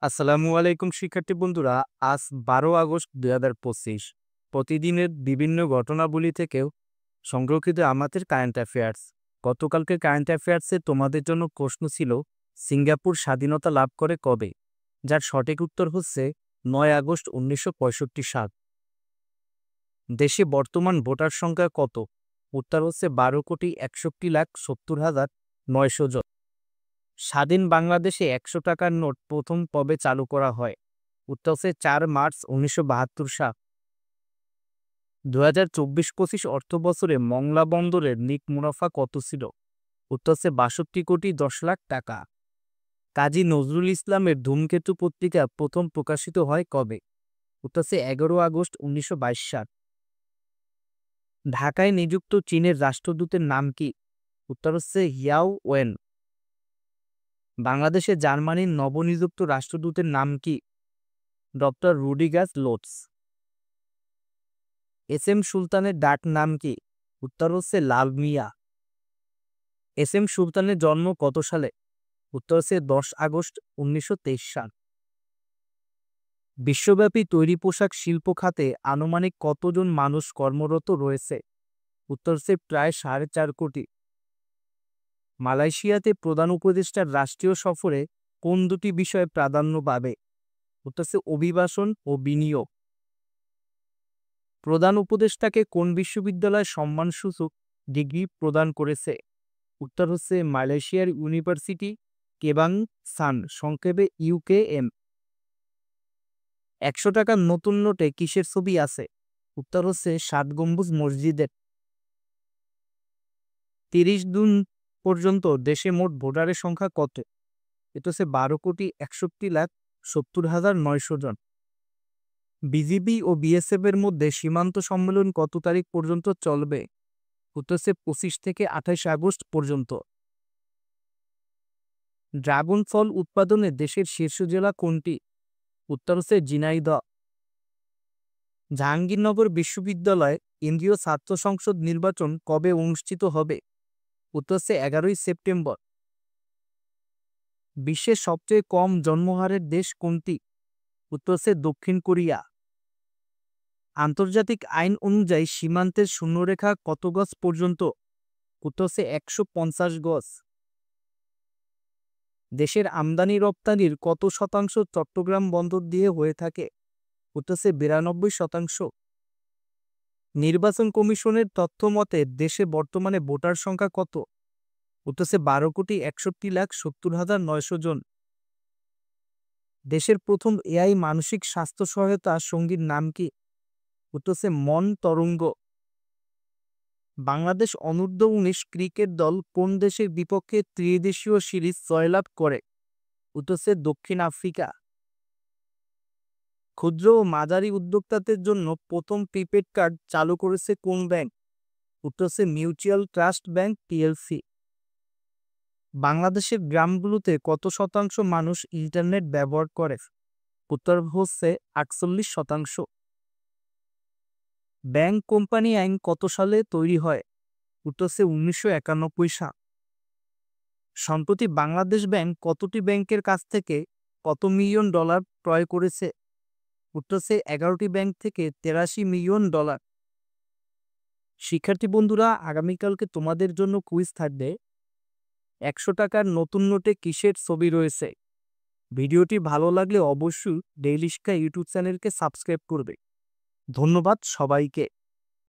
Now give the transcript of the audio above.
আসসালামু আলাইকুম শিক্ষার্থী বন্ধুরা। আজ 12 আগস্ট 2025। প্রতিদিনের বিভিন্ন ঘটনাবলী থেকেও সংরক্ষিত আমাদের কারেন্ট অ্যাফেয়ার্স। গতকালকে কারেন্ট অ্যাফেয়ার্সে তোমাদের জন্য প্রশ্ন ছিল, সিঙ্গাপুর স্বাধীনতা লাভ করে কবে? যার সঠিক উত্তর হচ্ছে 9 আগস্ট 1965 সাল। দেশে বর্তমান ভোটার সংখ্যা কত? উত্তর হচ্ছে 12,61,70,900 জন। স্বাধীন বাংলাদেশে 100 টাকার নোট প্রথম কবে চালু করা হয়? উত্তর হচ্ছে 4 মার্চ 1972 সাল। 2024-25 অর্থবছরে মংলা বন্দরের নিট মুনাফা কত ছিল? উত্তর হচ্ছে 62,10,00,000 টাকা। কাজী নজরুল ইসলামের ধূমকেতু পত্রিকা প্রথম প্রকাশিত হয় কবে? উত্তর হচ্ছে 11 আগস্ট 1922 সাল। ঢাকায় নিযুক্ত চীনের রাষ্ট্রদূতের নাম কি? উত্তর হচ্ছে হিয়াও ওয়েন। বাংলাদেশে জার্মানির নবনিযুক্ত রাষ্ট্রদূতের নাম কি? Doctor Rudiger Lotz. S M সুলতানের ডাক নাম কি? উত্তর হচ্ছে লাল মিয়া। এস এম সুলতানের জন্ম কত সালে? উত্তর হচ্ছে 10 আগস্ট 1923 সাল। বিশ্বব্যাপী তৈরি পোশাক শিল্প খাতে আনুমানিক কতজন মানুষ কর্মরত রয়েছে? উত্তর হচ্ছে প্রায় 4.5 কোটি। মালয়েশিয়াতে প্রধান উপদেষ্টার রাষ্ট্রীয় সফরে কোন দুটি বিষয়ে প্রাধান্য পাবে? উত্তর হচ্ছে অভিবাসন ও বিনিয়োগ। প্রধান উপদেষ্টাকে কোন বিশ্ববিদ্যালয় সম্মানসূচক ডিগ্রি প্রদান করেছে? উত্তর হচ্ছে মালয়েশিয়ার ইউনিভার্সিটি কেবাংসান, সংক্ষেপে ইউকেএম। 100 টাকার নতুন নোটে কিসের ছবি আছে? উত্তর হচ্ছে 7 গম্বুজ মসজিদের। 30 জুন পর্যন্ত দেশে মোট ভোটারের সংখ্যা কত? এটা হচ্ছে 12,61,70,900 জন। বিজিবি ও বিএসএফ এর মধ্যে সীমান্ত সম্মেলন কত তারিখ পর্যন্ত চলবে? উত্তর হচ্ছে 25 থেকে 28 আগস্ট পর্যন্ত। ড্রাগন ফল উৎপাদনে দেশের শীর্ষ জেলা কোনটি? উত্তর হচ্ছে ঝিনাইদহ। জাহাঙ্গীরনগর বিশ্ববিদ্যালয়ে কেন্দ্রীয় ছাত্র সংসদ নির্বাচন কবে অনুষ্ঠিত হবে? উত্তর হচ্ছে 11 সেপ্টেম্বর। বিশ্বের সবচেয়ে কম জন্মহারের দেশ কোনটি? উত্তর হচ্ছে দক্ষিণ কোরিয়া। আন্তর্জাতিক আইন অনুযায়ী সীমান্তের শূন্যরেখা কত গজ পর্যন্ত? উত্তর হচ্ছে 150 গজ। দেশের আমদানি রপ্তানির কত শতাংশ চট্টগ্রাম বন্দর দিয়ে হয়ে থাকে? উত্তর হচ্ছে 92%। নির্বাচন কমিশনের তথ্য মতে দেশে বর্তমানে ভোটার সংখ্যা কত? উত্তর হচ্ছে 12,61,70,900 জন। দেশের প্রথম এআই মানসিক স্বাস্থ্য সহায়তা সঙ্গীর নাম কি? উত্তর হচ্ছে মন তরঙ্গ। বাংলাদেশ অনূর্ধ্ব-19 ক্রিকেট দল কোন দেশের বিপক্ষে ত্রিদেশীয় সিরিজ জয়লাভ করে? উত্তর হচ্ছে দক্ষিণ আফ্রিকা। ক্ষুদ্র ও মাঝারি উদ্যোক্তাদের জন্য প্রথম প্রিপেড কার্ড চালু করেছে কোন ব্যাংক? উত্তর হচ্ছে মিউচুয়াল ট্রাস্ট ব্যাংক পিএলসি। বাংলাদেশের গ্রামগুলোতে কত শতাংশ মানুষ ইন্টারনেট ব্যবহার করে? উত্তর হচ্ছে 48%। ব্যাংক কোম্পানি আইন কত সালে তৈরি হয়? উত্তর হচ্ছে 1991 সাল। সম্প্রতি বাংলাদেশ ব্যাংক কতটি ব্যাংকের কাছ থেকে কত মিলিয়ন ডলার ক্রয় করেছে? উত্তর হচ্ছে 11টি ব্যাংক থেকে 83 মিলিয়ন ডলার। শিক্ষার্থী বন্ধুরা, আগামীকালকে তোমাদের জন্য কুইজ থাকবে। 100 টাকার নতুন নোটে কিসের ছবি রয়েছে? ভিডিওটি ভালো লাগলে অবশ্যই ডেইলি শিক্ষা ইউটিউব চ্যানেলকে সাবস্ক্রাইব করবে। ধন্যবাদ সবাইকে।